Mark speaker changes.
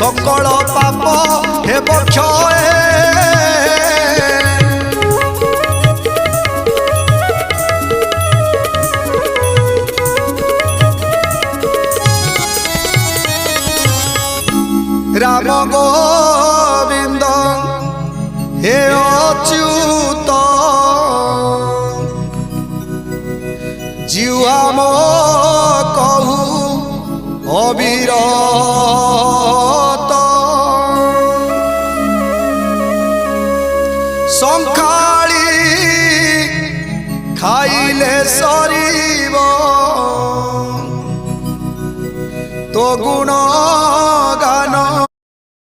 Speaker 1: सकल पाप हेब क्षय राम गोविंद हे अच्युत जीवा मो कहू अविरत संखाली खाइले सरीब तो गुण